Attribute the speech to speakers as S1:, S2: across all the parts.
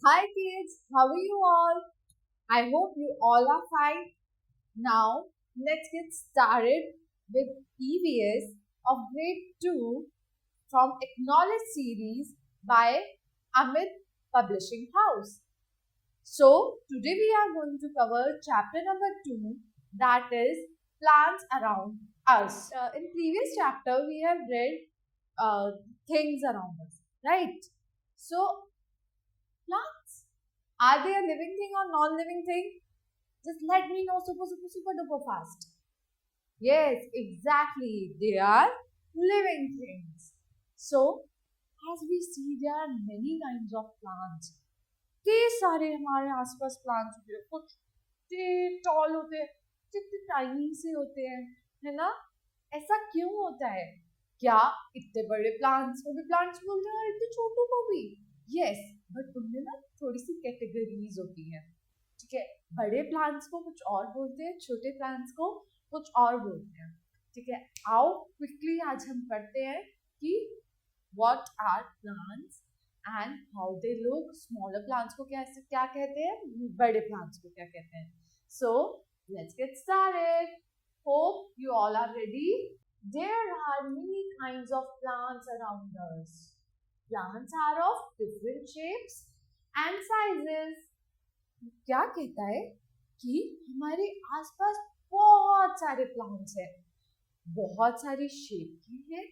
S1: Hi kids, how are you all? I hope you all are fine. Now, let's get started with EVS of grade 2 from Acknowledge series by Amit Publishing House. So, today we are going to cover chapter number 2, that is plants around us. In previous chapter we have read uh, things around us, right? So, plants, are they a living thing or non-living thing? Just let me know super, super, super duper fast. Yes, exactly. They are living things. So, as we see, there are many kinds of plants. इतने सारे हमारे आसपास plants होते हैं, कुछ इतने toll होते हैं, कितने टाइनी से होते हैं, है ना? ऐसा क्यों होता है? क्या इतने बड़े प्लांट्स को भी प्लांट्स बोलते हैं और इतने छोटों को भी? यस, बट उनमें ना थोड़ी सी कैटेगरीज होती है, ठीक है? बड़े प्लांट्स को कुछ और बोलते हैं, छोटे प्लांट्स को कुछ और बोलते हैं, ठीक है? आओ क्विकली आज हम पढ़ते हैं कि what are plants and how they look. Smaller plants को क्या कहते हैं, बड़े प्लांट्स को क्या कहते हैं. So let's get started. Hope you all are ready. There are many kinds of plants around us. Plants are of different shapes and sizes. क्या कहता है कि हमारे आसपास बहुत सारे प्लांट्स हैं, बहुत सारी शेप के हैं,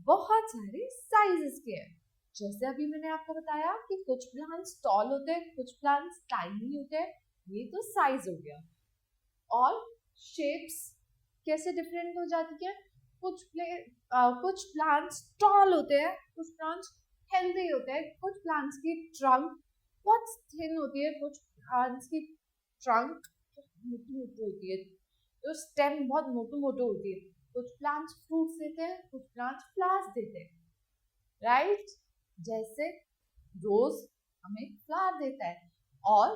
S1: बहुत सारे साइजेस के हैं. जैसे अभी मैंने आपको बताया कि कुछ प्लांट्स टॉल होते हैं, कुछ प्लांट्स टाइनी होते हैं, ये तो साइज हो गया. और शेप्स कैसे डिफरेंट हो जाती है. कुछ प्लांट्स टॉल होते हैं, कुछ प्लांट्स हेल्दी होते हैं, कुछ प्लांट्स की ट्रंक बहुत थिन होती है, कुछ प्लांट्स की ट्रंक मोटी मोटी होती है, तो स्टेम बहुत मोटू मोटू होती है. कुछ प्लांट्स फ्रूट्स देते हैं, कुछ प्लांट्स फ्लावर्स देते हैं, राइट? जैसे रोज हमें फ्लावर देता है और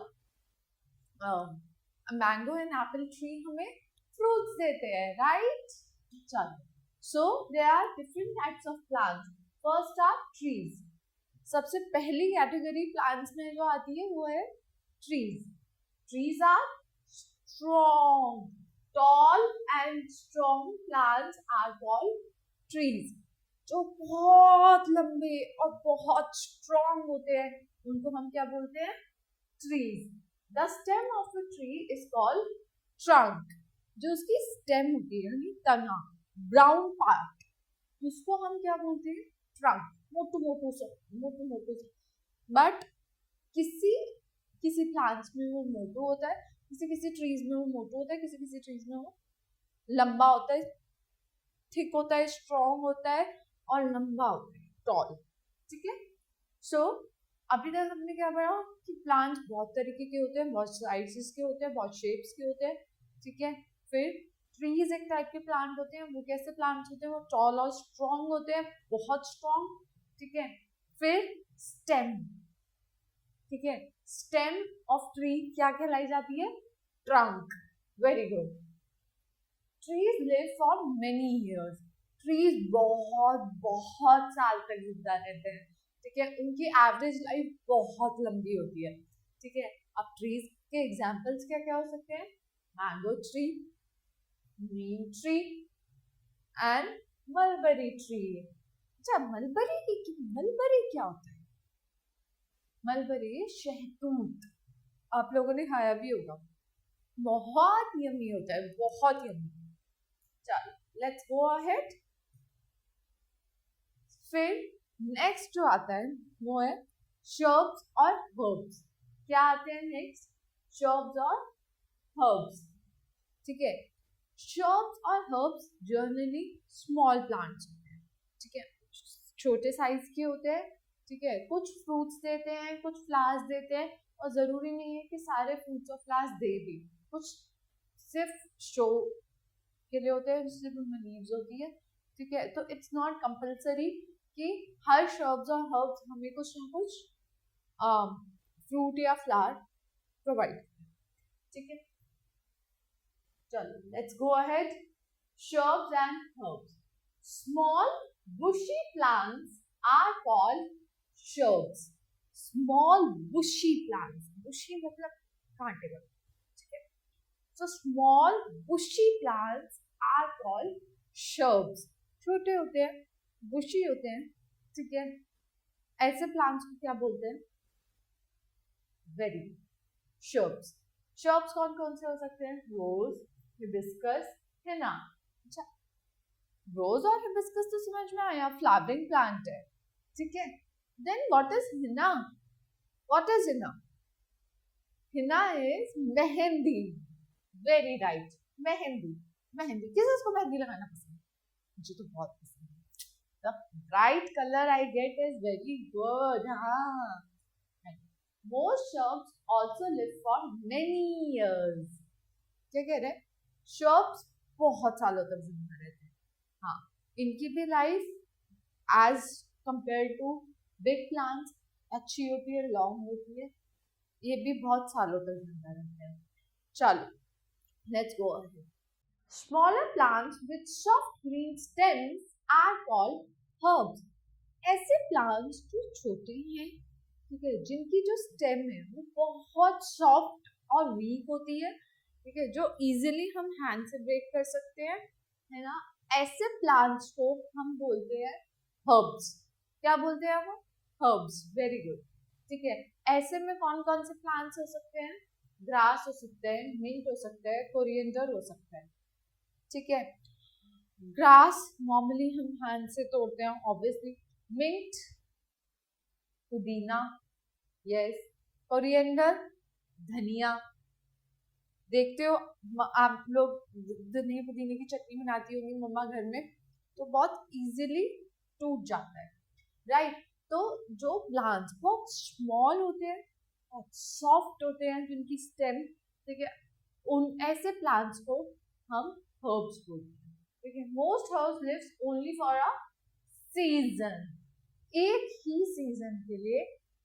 S1: मैंगो एंड एप्पल ट्री हमें फ्रूट्स देते हैं, राइट? चलो, so there are different types of plants. First are trees. सबसे पहली कैटेगरी प्लांट्स में जो आती है वो है trees. Trees are strong, tall and strong plants are called trees. जो बहुत लंबे और बहुत स्ट्रॉन्ग होते हैं उनको हम क्या बोलते हैं, trees. The stem of a tree is called trunk. जो उसकी स्टेम होती है यानी तना, ब्राउन पार्ट, उसको हम क्या बोलते हैं, ट्रंक. मोटू मोटू से. बट किसी किसी प्लांट्स में वो मोटू होता है, किसी किसी ट्रीज में वो मोटू होता है, किसी किसी ट्रीज में वो लंबा होता है, थिक होता है, स्ट्रॉन्ग होता है और लंबा होता है, टॉल. ठीक है? सो अभी तक हमने क्या पढ़ा कि प्लांट्स बहुत तरीके के होते हैं, बहुत साइजेस के होते हैं, बहुत शेप्स के होते हैं. ठीक है? फिर ट्रीज एक टाइप के प्लांट होते हैं. वो कैसे प्लांट्स होते हैं, वो टॉल और स्ट्रॉन्ग होते हैं, बहुत स्ट्रॉन्ग. ठीक है? फिर स्टेम. ठीक है? स्टेम ऑफ ट्री क्या कहलाई जाती है, trunk. Very good. Trees live for many years. Trees बहुत बहुत साल तक जिंदा रहते हैं. ठीक है? उनकी एवरेज लाइफ बहुत लंबी होती है. ठीक है? अब ट्रीज के एग्जांपल्स क्या क्या हो सकते हैं, mango tree, Neem tree and mulberry tree. अच्छा, मलबरी क्या होता है? मलबरी शहतूत. आप लोगों ने खाया भी होगा, बहुत यमी होता है, बहुत यमी. चलो, लेट्स गो अहेड. फिर नेक्स्ट जो आता है वो है शर्ब्स और हर्ब्स. क्या आते हैं नेक्स्ट, शर्ब्स और हर्ब्स. ठीक है? शर्ब्स और हर्ब्स जनरली स्मॉल प्लांट्स होते हैं. ठीक है? छोटे साइज के होते हैं. ठीक है? कुछ फ्रूट्स देते हैं, कुछ फ्लावर्स देते हैं, और जरूरी नहीं है कि सारे फ्रूट्स और फ्लावर्स दे भी. कुछ सिर्फ शो के लिए होते हैं, सिर्फ उनमें लीव्स होती है. ठीक है? तो इट्स नॉट कंपल्सरी कि हर शर्ब्स और हर्ब्स हमें कुछ ना कुछ फ्रूट या फ्लावर प्रोवाइड. ठीक है? चलो, let's go ahead. Shrubs and herbs. Small bushy plants are called shrubs. Small bushy plants, bushy मतलब कांटे वाले, ठीक है। So small bushy plants are called shrubs। छोटे होते हैं, बुशी होते हैं, ठीक है। ऐसे प्लांट्स को क्या बोलते हैं? Very shrubs। shrubs कौन कौन से हो सकते हैं? रोज, हिबिस्कस, हिना। अच्छा, रोज और हिबिस्कस तो समझ में आया, फ्लावरिंग प्लांट है, ठीक है। Then what is henna? What is henna? Henna is mehndi. Very right, mehndi. Mehndi, किस इसको मेहंदी लगाना पसंद है? मुझे तो बहुत पसंद है। The bright colour I get is very good. हाँ, most shrubs also live for many years। क्या कह रहे हैं? shrubs बहुत सालों तक जिंदा रहते हैं। हाँ, इनकी भी life age compare to big plants अच्छी होती है, लॉन्ग होती है। ये भी बहुत सालों तक जिंदा रहते हैं। चलो, let's go ahead. Smaller plants with soft green stems are called herbs। ऐसे plants जो छोटे हैं, ठीक है, जिनकी जो स्टेम है वो बहुत सॉफ्ट और वीक होती है, ठीक है, जो इजीली हम हैंड से ब्रेक कर सकते हैं, है ना, ऐसे प्लांट्स को हम बोलते हैं हर्ब्स। क्या बोलते हैं वो? हर्ब्स। वेरी गुड, ठीक है। ऐसे में कौन कौन से प्लांट्स हो सकते हैं? ग्रास हो सकते हैं, मिंट हो सकता है, कोरिएंडर हो सकता है, ठीक है। ग्रास नॉर्मली हम हैंड से तोड़ते हैं ऑब्वियसली। मिंट, पुदीना, यस, कोरिएंडर, धनिया। देखते हो आप लोग धनिया पुदीने की चटनी बनाती होंगी मम्मा घर में, तो बहुत इजीली टूट जाता है, राइट। तो जो प्लांट्स बहुत स्मॉल होते हैं, बहुत सॉफ्ट होते हैं, जिनकी स्टेम, ठीक है, उन ऐसे प्लांट्स को हम हर्ब्स बोलते हैं, ठीक है। Most herbs lives only for a season. एक ही सीजन के लिए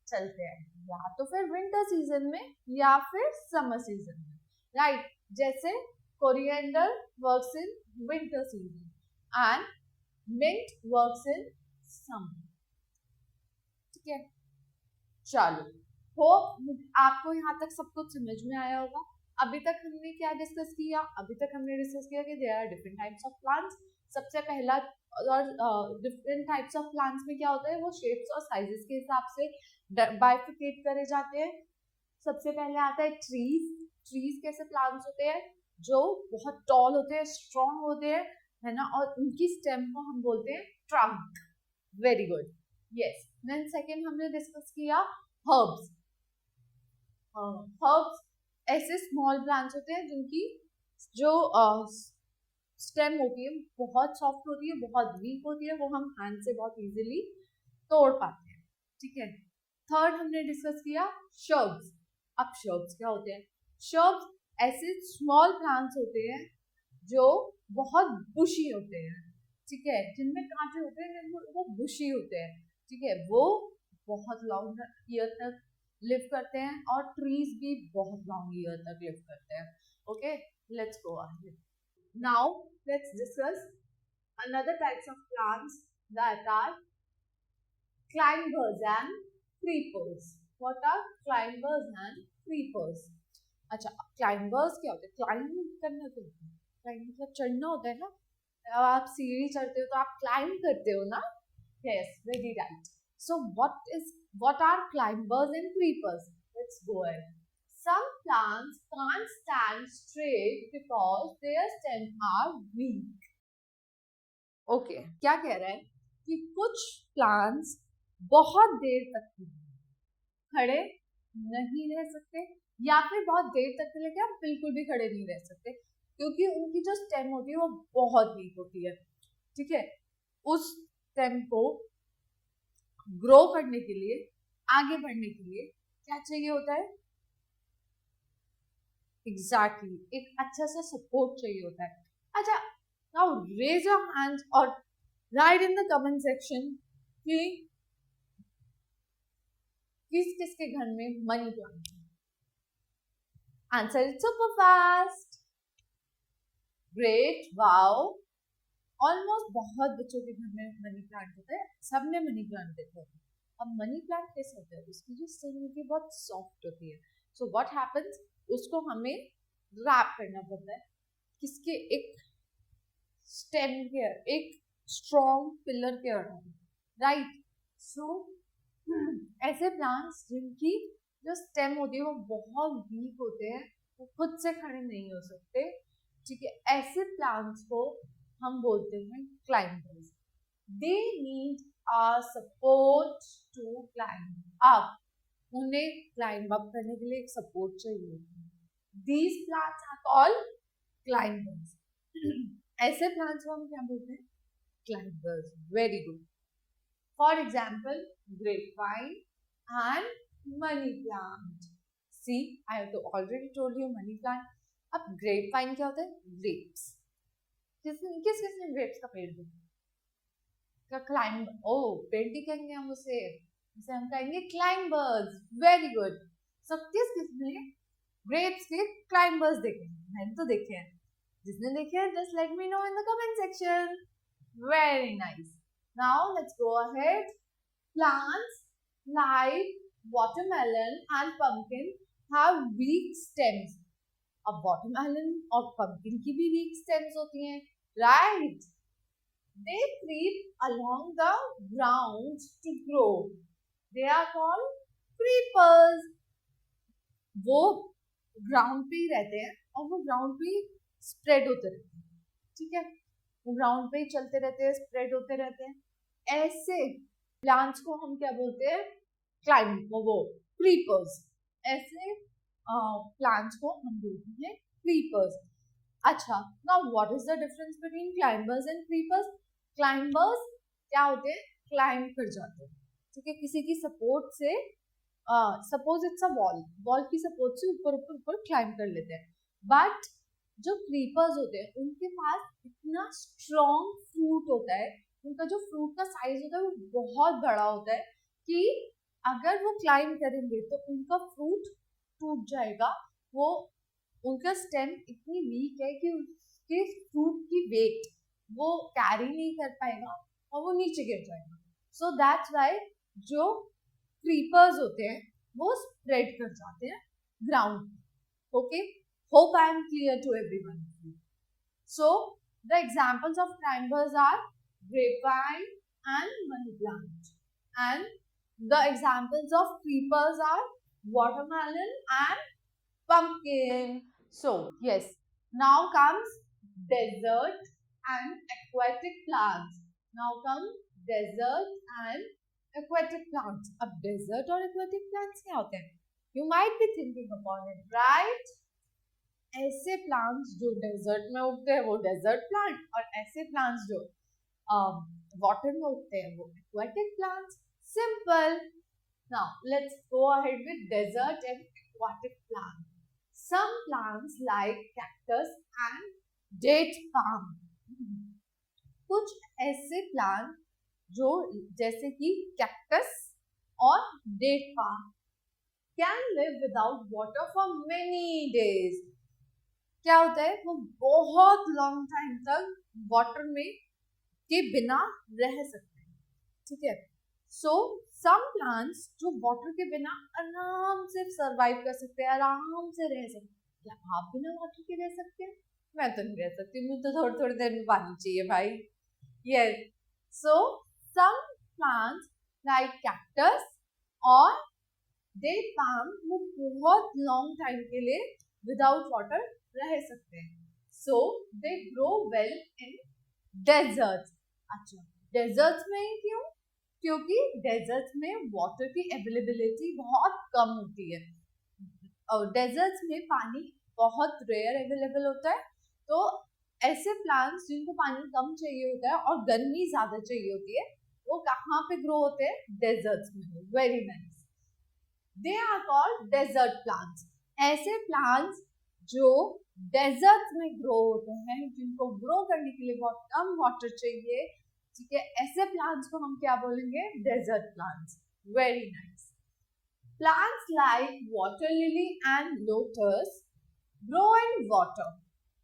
S1: चलते हैं, या तो फिर विंटर सीजन में या फिर समर सीजन में, राइट। जैसे coriander works in winter season and mint works in summer, ठीक है। चलो, होप आपको यहाँ तक सब कुछ समझ में आया होगा। अभी तक हमने क्या डिस्कस किया? अभी तक हमने डिस्कस किया कि there are different types of plants. सबसे पहला, और डिफरेंट टाइप्स ऑफ प्लांट्स में क्या होता है, वो शेप्स और साइजेस के हिसाब से बाइफिकेट करे जाते हैं। सबसे पहले आता है ट्रीज। ट्रीज कैसे प्लांट्स होते हैं? जो बहुत टॉल होते हैं, स्ट्रॉन्ग होते हैं, है ना, और उनकी स्टेम को हम बोलते हैं trunk. Very good, yes. Then second हमने डिस्कस किया हर्ब्स। हर्ब्स ऐसे स्मॉल प्लांट्स होते हैं जिनकी जो स्टेम होती है बहुत सॉफ्ट होती है, बहुत वीक होती है, वो हम हैंड से बहुत इजीली तोड़ पाते हैं, ठीक है। थर्ड हमने डिस्कस किया shrubs। अब shrubs क्या होते हैं? shrubs ऐसे स्मॉल प्लांट्स होते हैं जो बहुत बुशी होते हैं, ठीक है, जिनमें कांटे होते हैं, वो बुशी होते हैं, ठीक है। वो बहुत लॉन्ग ईयर तक लिव करते हैं और ट्रीज भी बहुत लॉन्ग ईयर तक लिव करते हैं। Okay, let's go ahead. Now let's discuss another types of plants that are climbers and creepers। What are climbers and creepers? अच्छा, क्लाइंबर्स क्या होते हैं? क्लाइंब करना तो होता है, क्लाइंब मतलब चढ़ना होता है ना। अब आप सीढ़ी चढ़ते हो तो आप क्लाइंब करते हो ना। Yes, very right. So what are climbers and creepers? Let's go ahead. Some plants can't stand straight because their stems are weak। Okay, क्या कह रहा है कि कुछ प्लांट्स बहुत देर तक खड़े नहीं रह सकते, या फिर बहुत देर तक के लिए क्या बिल्कुल भी खड़े नहीं रह सकते, क्योंकि उनकी जो स्टेम होती है वो बहुत वीक होती है, ठीक है। उस स्टेम को ग्रो करने के लिए, आगे बढ़ने के लिए क्या चाहिए होता है? एग्जैक्टली, एक अच्छा सा सपोर्ट चाहिए होता है। अच्छा, नाउ रेज योर हैंड्स और right in the comment section कि किस किसके घर में मनी प्लांट है। Answer is super fast. Great, wow, almost बहुत बच्चों के घर में मनी प्लांट होता है, सबने मनी प्लांट देखा होगा। अब मनी प्लांट कैसे होता है, उसकी जो स्टेम होती है बहुत सॉफ्ट होती है. सो व्हाट हैपेंस, उसको हमें रैप करना पड़ता है किसके, एक स्टेम के, एक स्ट्रॉन्ग पिलर के अराउंड, राइट. सो ऐसे प्लांट्स जिनकी जो स्टेम होती है वो बहुत वीक होते हैं, वो खुद से खड़े नहीं हो सकते, ठीक है, ऐसे प्लांट्स को हम बोलते हैं climbers. They need our support to climb up. उन्हें क्लाइंब अप करने के लिए एक सपोर्ट चाहिए. These plants are called climbers. ऐसे प्लांट्स को हम क्या बोलते हैं, climbers. Very good. For example grapevine and money plant. See, I have already told you money plant. अब grapevine क्या होता है, grapes. किसने grapes का पेड़ देखा, क्लाइंब, ओ पेड़ कहेंगे हम उसे हम कहेंगे क्लाइंबर्स. Very good. सो किसने grapes के क्लाइंबर्स देखे, मैंने तो देखे हैं. जिसने देखे हैं just let me know in the comment section. Very nice. Now let's go ahead. Plants like watermelon and pumpkin have weak stems. अब watermelon और pumpkin की भी weak stems होती हैं, right? They creep along the ground to grow. They are called creepers. वो ground पे ही रहते हैं और वो ground पे ही spread होते रहते हैं, ठीक है, वो ground पे ही चलते रहते हैं, spread होते रहते हैं. ऐसे प्लांट्स को हम क्या बोलते हैं, वो क्रीपर्स. ऐसे प्लांट्स को हम बोलते हैं क्रीपर्स. अच्छा, now what is the difference between climbers and creepers. Climbers क्या होते हैं, क्लाइंब कर जाते हैं, ठीक है, किसी की सपोर्ट से, सपोज इट्स अ वॉल की सपोर्ट से ऊपर ऊपर ऊपर क्लाइंब कर लेते हैं. बट जो क्रीपर्स होते हैं उनके पास इतना स्ट्रॉन्ग फ्रूट होता है, उनका जो फ्रूट का साइज होता है वो बहुत बड़ा होता है कि अगर वो क्लाइंब करेंगे तो उनका फ्रूट टूट जाएगा. वो उनका स्टेम इतनी वीक है कि उसके फ्रूट की वेट वो कैरी नहीं कर पाएगा और वो नीचे गिर जाएगा. सो दैट्स व्हाई जो क्रीपर्स होते हैं वो स्प्रेड कर जाते हैं ground. Okay, hope I am clear to everyone. So the examples of climbers are grapevine and money plant, and the examples of creepers are watermelon and pumpkin. So yes, now comes desert and aquatic plants. Now come desert and aquatic plants. अब desert और aquatic plants क्या होते हैं, you might be thinking upon it, right? ऐसे plants जो desert में उगते हैं वो desert plant, और ऐसे plants जो water में उगते हैं वो aquatic plants. Simple. Now let's go ahead with desert and aquatic plants. Some plants like cactus and date palm. कुछ ऐसे प्लांट जो जैसे कि cactus और date palm can live without water for many days. क्या होता है, वो बहुत लॉन्ग टाइम तक वाटर में के बिना रह सकते हैं, ठीक है. सो सम प्लांट्स जो वाटर के बिना आराम से सरवाइव कर सकते हैं, आराम से रह सकते हैं. क्या आप बिना वाटर के रह सकते हैं? मैं तो नहीं रह सकती, मुझे तो थोड़ी थोड़ी देर में पानी चाहिए भाई. यस, सो सम प्लांट्स लाइक कैक्टस और डेट पाम वो बहुत लॉन्ग टाइम के लिए विदाउट वाटर रह सकते हैं. So they grow well in deserts. अच्छा, डेजर्ट्स में ही क्यों? क्योंकि डेजर्ट्स में वाटर की अवेलेबिलिटी बहुत कम होती है, और डेजर्ट्स में पानी बहुत रेयर अवेलेबल होता है. तो ऐसे प्लांट्स जिनको पानी कम चाहिए होता है और गर्मी ज्यादा चाहिए होती है वो कहाँ पे ग्रो होते हैं, डेजर्ट्स में. Very nice. They are called desert plants. ऐसे प्लांट्स जो डेजर्ट में ग्रो होते हैं, जिनको ग्रो करने के लिए बहुत कम वाटर चाहिए, ठीक है, ऐसे प्लांट्स को हम क्या बोलेंगे, desert plants. Very nice. Plants like water lily and lotus grow in water.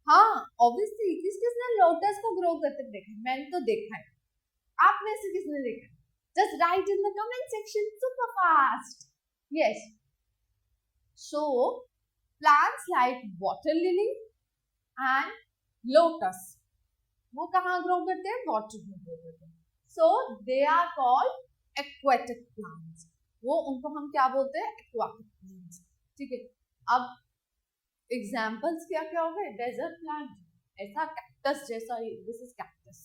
S1: हाँ, ऑब्वियसली किसने लोटस को ग्रो करते देखा है? मैंने तो देखा है. आप में से किसने देखा है? Just write in the comment section super fast. Yes. So plants like water lily and lotus, वो कहाँ ग्रो करते हैं? वाटर में ग्रो करते हैं. So they are called aquatic plants. वो उनको हम क्या बोलते हैं? Aquatic plants. ठीक है. अब एग्जाम्पल्स क्या क्या हो गए? डेजर्ट प्लांट, ऐसा कैक्टस जैसा, this is cactus.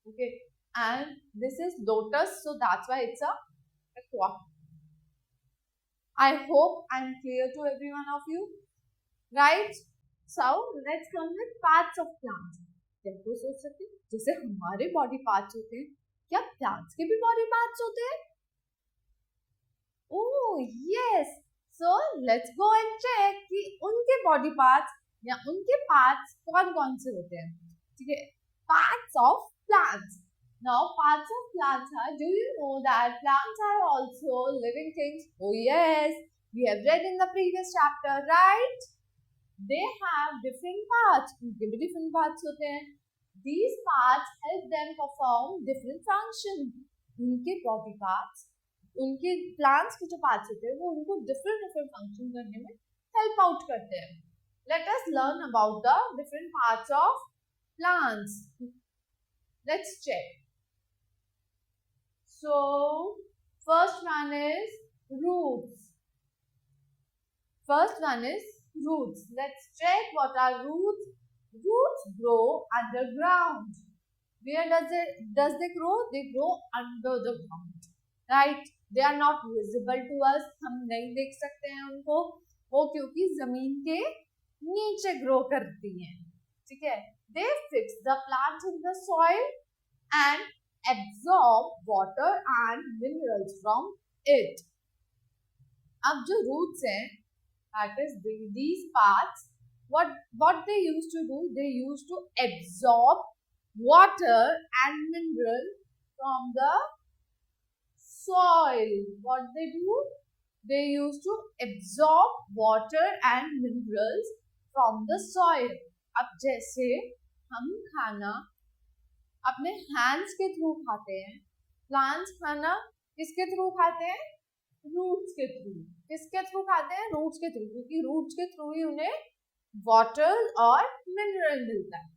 S1: Okay, and this is lotus, so that's why it's a aquatic. I hope I am clear to every one of you, right? So let's come with parts of plants. देखो सोच सकते हैं जैसे हमारे body parts होते हैं, क्या plants के भी बॉडी पार्ट्स होते हैं? Oh yes. So let's go and check कि उनके बॉडी पार्ट्स या उनके पार्ट्स कौन कौन से होते हैं. ठीक है, parts of plants. Now parts of plants are, do you know that plants are also living things? Oh yes, we have read in the previous chapter, right? They have different parts. उनके भी different parts होते हैं. These parts help them perform different functions. उनके body parts, उनके plants के जो parts होते हैं वो उनको different function करने में help out करते हैं. Let us learn about the different parts of plants. Let's check. So first one is roots. First one is roots. Let's check what are roots. Roots grow underground. Where does they grow? They grow under the ground, right? They are not visible to us. हम नहीं देख सकते हैं उनको, वो क्योंकि जमीन के नीचे ग्रो करती हैं. ठीक है. They fix the plants in the soil and absorb water and minerals from it. अब जो roots हैं, that is these parts, what they used to do, they used to absorb water and mineral from the soil. What they do? They used to absorb water and minerals from the soil. अब जैसे हम खाना अपने hands के through खाते हैं, plants खाना किसके थ्रू खाते हैं? रूट्स के थ्रू. किसके थ्रू खाते हैं? रूट्स के थ्रू, क्योंकि रूट्स के थ्रू ही उन्हें वाटर और मिनरल मिलता है.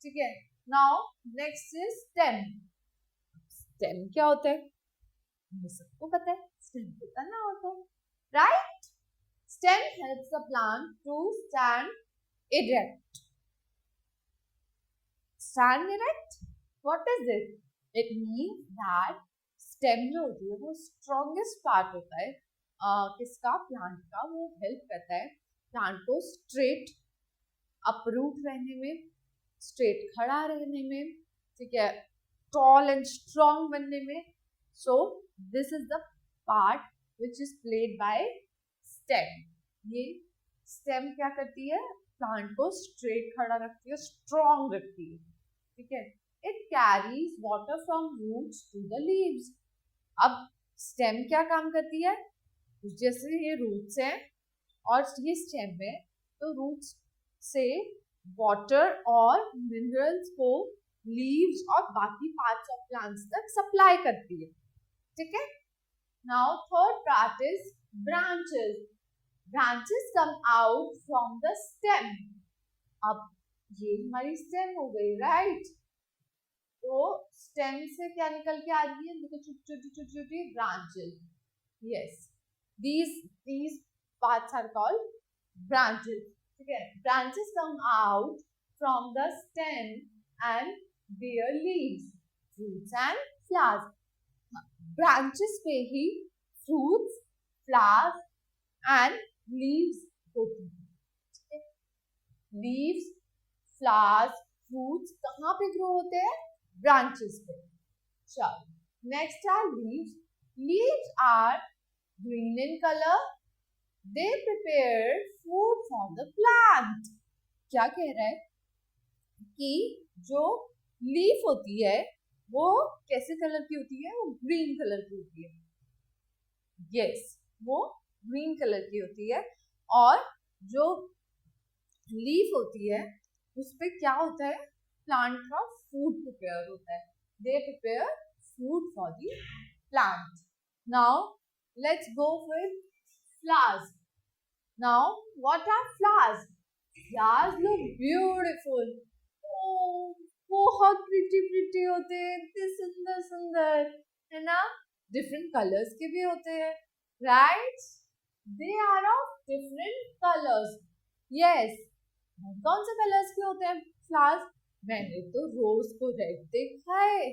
S1: ठीक है. Now next is stem. Stem क्या होता है? हमें सबको पता है. स्टेम को करना होता है, right? Stem helps the plant to stand erect. Stand erect? What is it? It means that stem जो होती है वो strongest part होता है किसका? प्लांट का. वो हेल्प करता है प्लांट को स्ट्रेट अपरूट रहने में, स्ट्रेट खड़ा रहने में. ठीक है. टॉल एंड स्ट्रॉन्ग बनने में. So this is the part which is played by stem. ये स्टेम क्या करती है? प्लांट को स्ट्रेट खड़ा रखती है, स्ट्रॉन्ग रखती है. ठीक है. It carries water from roots to the leaves. अब स्टेम क्या काम करती है? जैसे ये रूट्स हैं और ये स्टेम है, तो रूट्स से वाटर और मिनरल्स को लीव्स और बाकी पार्ट्स ऑफ प्लांट्स तक सप्लाई करती है. ठीक है. Now third part is branches. Branches come out from the stem. अब ये हमारी स्टेम हो गई, राइट? तो स्टेम से क्या निकल के आ रही है? देखो छोटी छोटी branches. Yes, these parts are called branches. ठीक है. Branches come out from the stem and bear leaves, fruits and flowers. Branches पे ही फ्रूट्स, फ्लावर्स एंड लीव्स होती है. लीव्स, फ्लावर्स, फ्रूट्स कहाँ पे ग्रो होते हैं? ब्रांचेस पे. चलो, next are leaves. Leaves are green in color. They prepare food for the plant. क्या कह रहा है कि जो लीफ होती है वो कैसे कलर की होती है? वो ग्रीन कलर की होती है. यस, वो ग्रीन कलर की होती है. और जो लीफ होती है उस पे क्या होता है? प्लांट का फूड प्रिपेयर होता है. They prepare food for the plant. Now let's go with flowers. Now what are flowers? Flowers look beautiful. Oh, बहुत pretty होते हैं, इतने सुंदर सुंदर, है ना? Different colors के भी होते हैं, right? They are of different colors. Yes. कौन से कलर्स के होते हैं फ्लावर्स? मैंने तो रोज को रेड देखा है,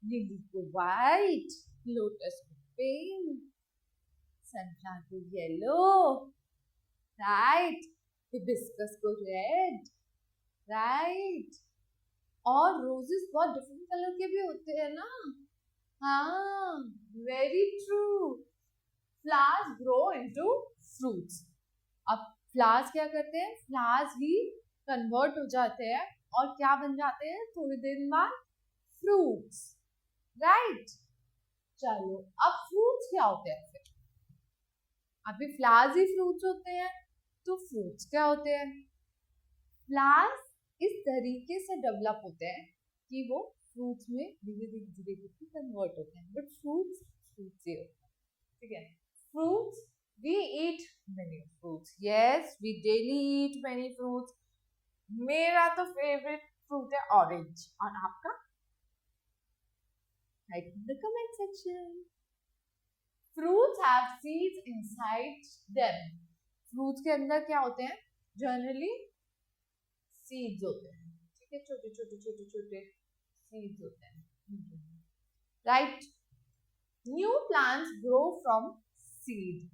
S1: लिली को व्हाइट, लोटस को पिंक, सनफ्लावर को येलो, राइट, हिबिस्कस को रेड, राइट, और रोजेस बहुत डिफरेंट कलर के भी होते हैं ना. हाँ, very true. Flowers grow into fruits. अब फ्लावर्स क्या करते हैं? फ्लावर्स ही कन्वर्ट हो जाते हैं और क्या बन जाते हैं थोड़ी देर बाद? Fruits, right. चलो, अब फ्रूट्स क्या होते हैं फिर? अभी फ्लावर्स ही फ्रूट्स होते हैं, तो फ्रूट्स क्या होते हैं? फ्लावर्स इस तरीके से डेवलप होते हैं कि वो फ्रूट्स में धीरे धीरे कन्वर्ट होते हैं, बट फ्रूट्स फ्रूट्स ही होते हैं. ठीक है. Fruits, we eat many fruits. Yes, we daily eat many fruits. मेरा तो फेवरेट फ्रूट है ऑरेंज, और आपका? Write in the comment section. Fruits have seeds inside them. Fruits के अंदर क्या होते हैं? जनरली सीड्स होते हैं. ठीक है, छोटे छोटे छोटे छोटे सीड्स होते हैं, right. New plants grow from seed.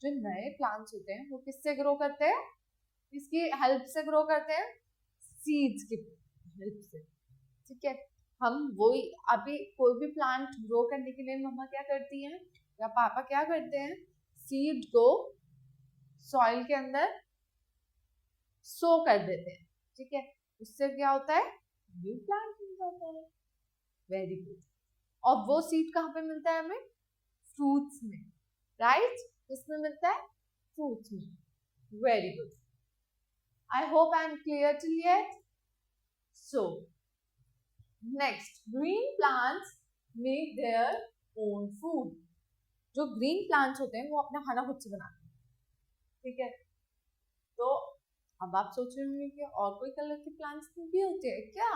S1: जो नए प्लांट्स होते हैं वो किससे ग्रो करते हैं? इसकी हेल्प से ग्रो करते हैं, सीड्स की हेल्प से. ठीक है. हम वही, अभी कोई भी प्लांट ग्रो करने के लिए मम्मा क्या करती हैं या पापा क्या करते हैं? सीड को सॉइल के अंदर सो कर देते हैं. ठीक है. उससे क्या होता है? न्यू प्लांट मिल जाता है. Very good. और वो सीड कहाँ पे मिलता है हमें? फ्रूट्स में, राइट. किसमें मिलता है? फ्रूट्स में. Very good. I hope I am clear till yet. So next, green plants make their own food. जो ग्रीन प्लांट्स होते हैं वो अपना खाना खुद से बनाते हैं. ठीक है. तो अब आप सोच रहे होंगे कि और कोई कलर के प्लांट्स भी होते हैं क्या?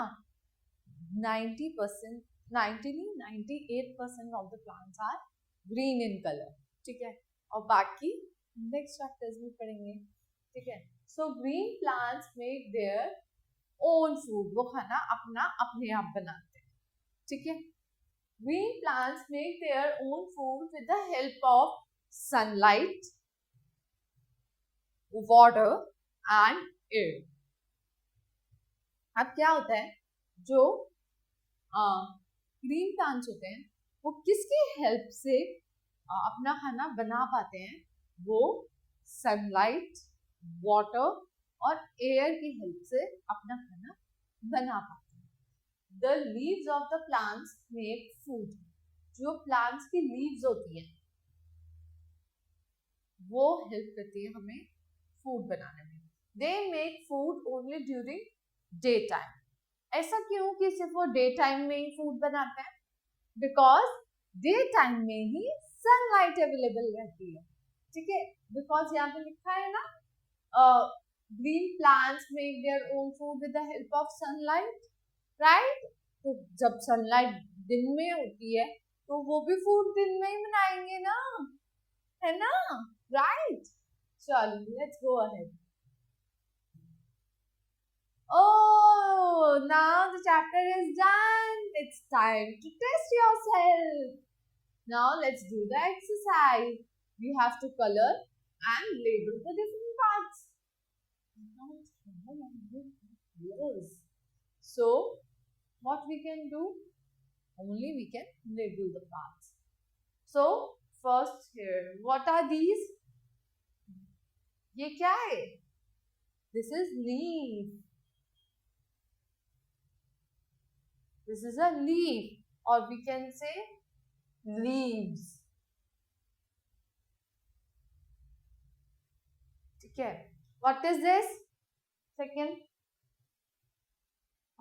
S1: 90%, 98% of the plants are green in colour. ठीक है. और बाकी नेक्स्ट चैप्टर्स में पढ़ेंगे. ठीक है. So green plants make their own food. वो खाना अपना अपने आप बनाते हैं. ठीक है. Green plants make their own food with the help of sunlight, water and air. अब क्या होता है? जो ग्रीन प्लांट्स होते हैं वो किसकी हेल्प से अपना खाना बना पाते हैं? वो सनलाइट, वाटर और एयर की हेल्प से अपना खाना बना पाते हैं. The leaves of the plants make food. जो प्लांट्स की लीव्स होती हैं वो हेल्प करती है हमें फूड बनाने में. They make food only during day time. ऐसा क्यों कि सिर्फ वो डे टाइम में ही फूड बनाते हैं? बिकॉज डे टाइम में ही सनलाइट अवेलेबल रहती है. ठीक है. बिकॉज यहाँ पे लिखा है ना, green plants make their own food with the help of sunlight, right. तो जब सनलाइट दिन में होती है तो वो भी फूड दिन में ही बनाएंगे ना, है ना, राइट. चलो, let's go ahead. Oh, now the chapter is done. It's time to test yourself. Now let's do the exercise. We have to color and label the different parts. So, what we can do? Only we can label the parts. So, first here, what are these? ये क्या है? This is leaf. This is a leaf, or we can say leaves. ठीक है. What is this? Second.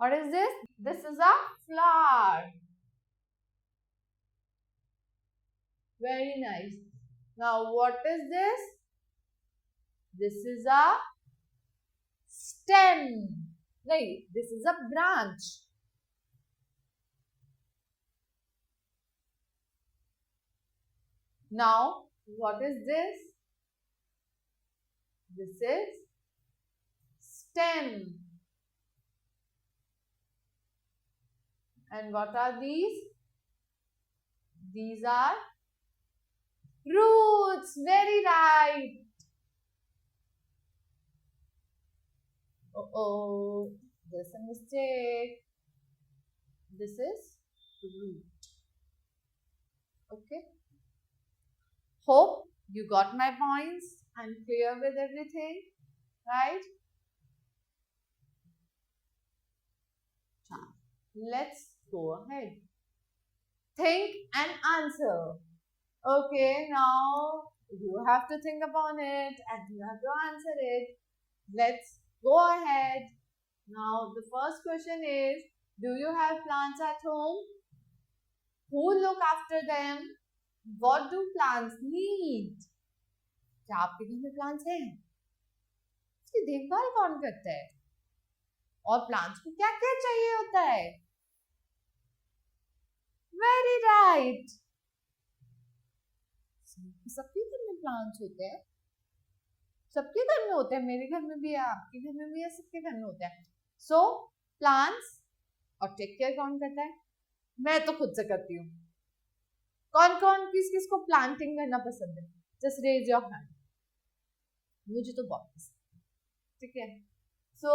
S1: What is this? This is a flower. Very nice. Now what is this? This is a stem. Right, this is a branch. Now what is this? This is stem. And what are these? These are roots. Very right. Oh, there's a mistake. This is root. Okay. Hope you got my points and clear with everything, right? Let's go ahead. Think and answer. Okay, now you have to think upon it and you have to answer it. Let's go ahead. Now the first question is, do you have plants at home? Who look after them? What do plants need? क्या आपके घर में plants हैं? उसकी देखभाल कौन करता है? और प्लांट्स को क्या क्या चाहिए होता है? Very right. सबके घर में प्लांट्स होते हैं. सबके घर में होते हैं. मेरे घर में भी है, आपके घर में भी है, सबके घर में होता है. So plants और टेक केयर कौन करता है? मैं तो खुद से करती हूँ. कौन कौन किस किस को प्लांटिंग करना पसंद है? Just raise your hand. मुझे तो बहुत पसंद है. ठीक है. सो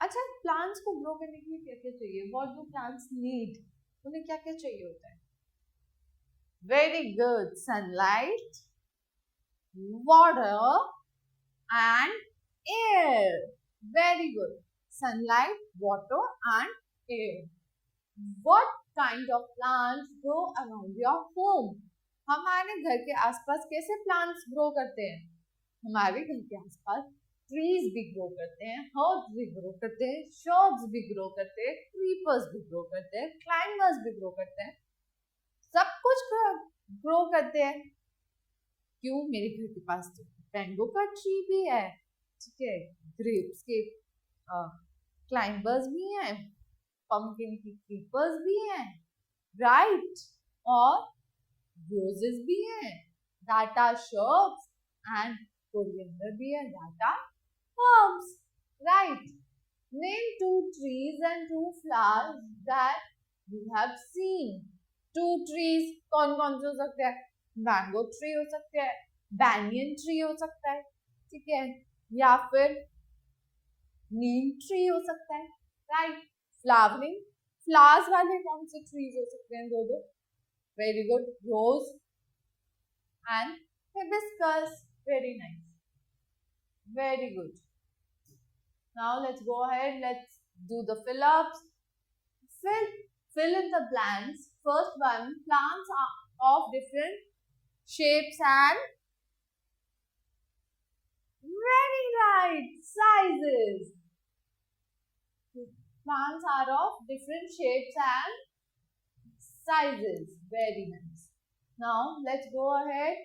S1: अच्छा, प्लांट्स को ग्रो करने के लिए क्या क्या चाहिए? What do plants need? उन्हें क्या क्या चाहिए होता है? Very good. Sunlight, water and air. Very good. Sunlight, water and air. What kind of plants grow around your home? हमारे घर के आसपास कैसे प्लांट्स ग्रो करते हैं? हमारे घर के आसपास ट्रीज भी ग्रो करते हैं, हर्ब्स भी ग्रो करते हैं, shrubs भी ग्रो करते हैं, क्रीपर्स भी ग्रो करते हैं, क्लाइंबर्स भी ग्रो करते हैं. सब कुछ ग्रो करते हैं. क्यों? मेरे घर के पास तो मैंगो का ट्री भी है. ठीक है. ग्रेप्स के क्लाइंबर्स भी हैं, पंपकिन की क्रीपर्स भी हैं, राइट. और रोजेस भी हैं, that are shrubs, and coriander भी है, that are herbs, right. Name 2 trees and 2 flowers that you have seen. 2 trees कौन कौन से हो सकते हैं? मैंगो ट्री हो सकते हैं, बैनियन ट्री हो सकता है, ठीक है, या फिर नीम ट्री हो सकता है, राइट. फ्लावरिंग फ्लावर्स वाले कौन से ट्रीज हो सकते हैं? दो. Very good. Rose and hibiscus. Very nice. Very good. Now let's go ahead. Let's do the fill ups. Fill in the blanks. First one, plants are of different shapes and very right sizes. Plants are of different shapes and sizes. Very nice. Now let's go ahead.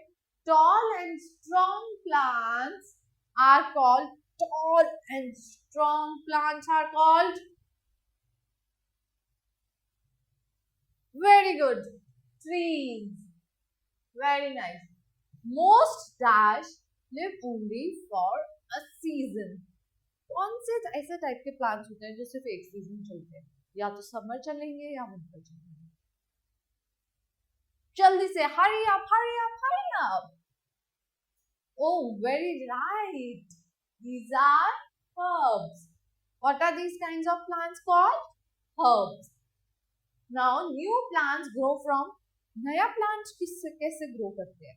S1: Tall and strong plants are called very good, trees. Very nice. Most dash live only for a season. कौन से ऐसे type के plants होते हैं जो सिर्फ एक season चलते हैं? या तो समर चलेंगे या विंटर चलेंगे. जल्दी से, hurry up. Oh, very right. These are herbs. What are these kinds of plants called? Herbs. Now, new plants grow from. नया प्लांट किससे कैसे ग्रो करते हैं?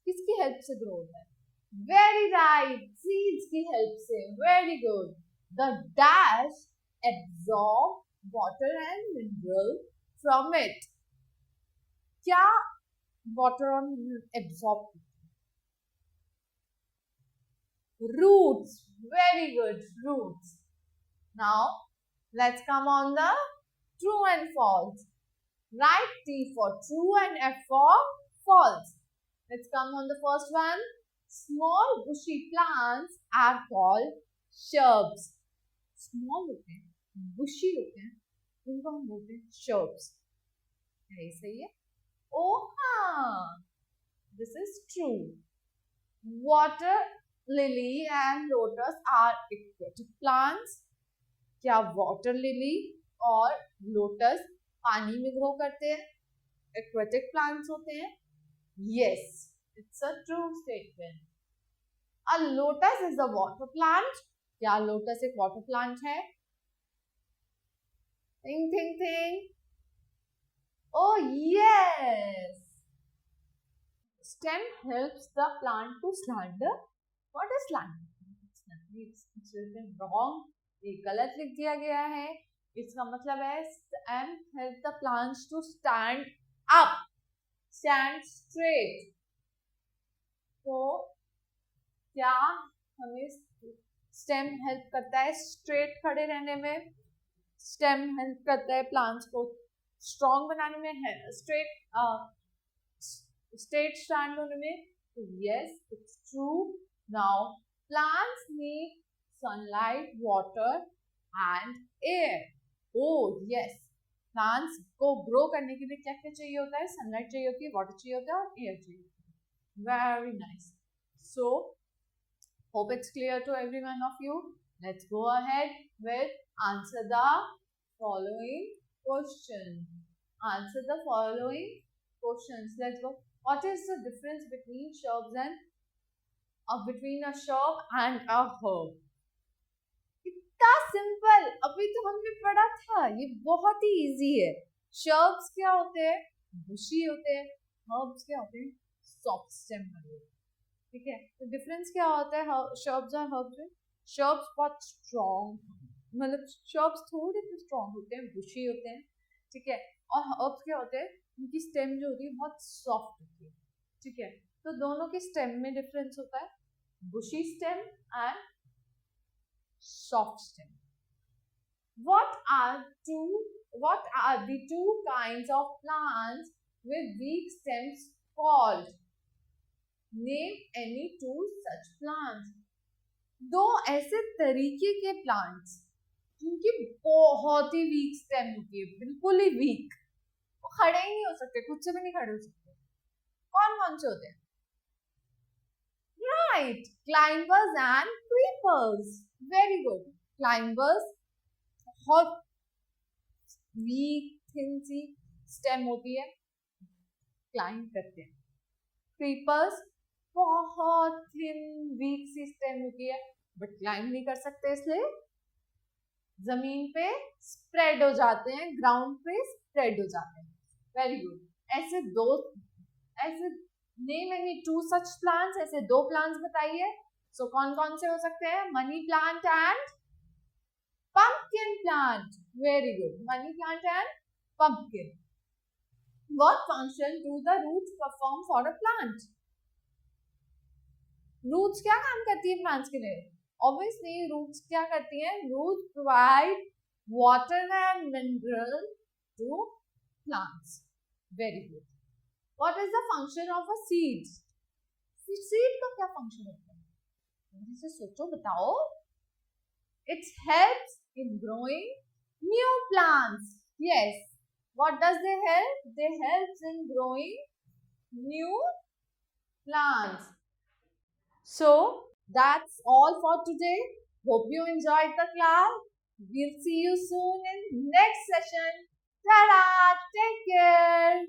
S1: किसकी हेल्प से ग्रो होता है? वेरी राइट, सीड्स की हेल्प से. Very good. The dash absorb water and mineral from it. क्या वाटर और मिनरल एब्सॉर्ब करते हैं? Roots. Very good, roots. Now let's come on the true and false. Write T for true and F for false. Let's come on the first one. Small bushy plants are called shrubs. Small होते हैं, bushy होते हैं, उनको हम बोलते हैं shrubs. यही सही है? Oh हाँ, this is true. Water lily and lotus are aquatic plants. क्या water lily और lotus पानी में ग्रो करते हैं, एक्वेटिक प्लांट्स होते हैं? Yes, it's a true statement. A lotus is a water plant. क्या लोटस एक वाटर प्लांट है? Think think think. Oh yes. Stem helps the plant to slander. What is slander? It's written wrong. ये गलत लिख दिया गया है. इसका मतलब है stem help the plants to stand up, stand straight. तो क्या हमें stem help करता है straight खड़े रहने में? stem help करता है plants को strong बनाने में, straight stand होने में? Yes, it's true. Now plants need sunlight, water and air. Oh yes, plants को grow करने के लिए क्या क्या चाहिए होता है? Sunlight चाहिए होती है, water चाहिए होता है और air चाहिए होता है. Very nice. So hope it's clear to every one of you. Let's go ahead with answer the following question. Answer the following questions. Let's go. What is the difference between shrubs and between a shrub and a herb? इतना simple, अभी तो हमने पढ़ा था. ये बहुत ही easy है. Shrubs क्या होते हैं? बुशी होते हैं. हर्ब्स क्या होते हैं? सॉफ्ट स्टेम वाले. ठीक है, तो डिफरेंस क्या होता है शर्ब्स और हर्ब्स में? शर्ब्स बहुत स्ट्रॉन्ग, मतलब शर्ब्स थोड़े से स्ट्रॉन्ग होते हैं, बुशी होते हैं. ठीक है, और हर्ब्स क्या होते हैं? उनकी स्टेम जो होती है बहुत सॉफ्ट होती है. ठीक है, तो दोनों के स्टेम में डिफरेंस होता है, bushy stem and soft stem. What are the two kinds of plants with weak stems called? Name any two such plants. दो ऐसे तरीके के plants जिनकी बहुत ही weak stem होती है, बिल्कुल ही weak, वो खड़े ही नहीं हो सकते, खुद से भी नहीं खड़े हो सकते. कौन कौन से होते हैं? Right, climbers and creepers. Very good. Climbers बहुत weak thin सी stem होती है, climb करते हैं. Creepers बहुत thin weak सी stem होती है, but climb नहीं कर सकते, इसलिए जमीन पे spread हो जाते हैं, ground पे spread हो जाते हैं. Very good. ऐसे name any two such plants. ऐसे दो plants बताइए. So कौन कौन से हो सकते हैं? Money plant and pumpkin plant. Very good. Money plant and pumpkin. What function do the roots perform for a plant? Roots क्या काम करती है plants के लिए? Obviously roots क्या करती हैं? Roots provide water and mineral to plants. Very good. What is the function of a seed? Seed का क्या function होता है? जल्दी से सोचो, बताओ. It helps in growing new plants. Yes. What does they help? They help in growing new plants. So that's all for today. Hope you enjoyed the class. We'll see you soon in next session. Ta-da! Take care.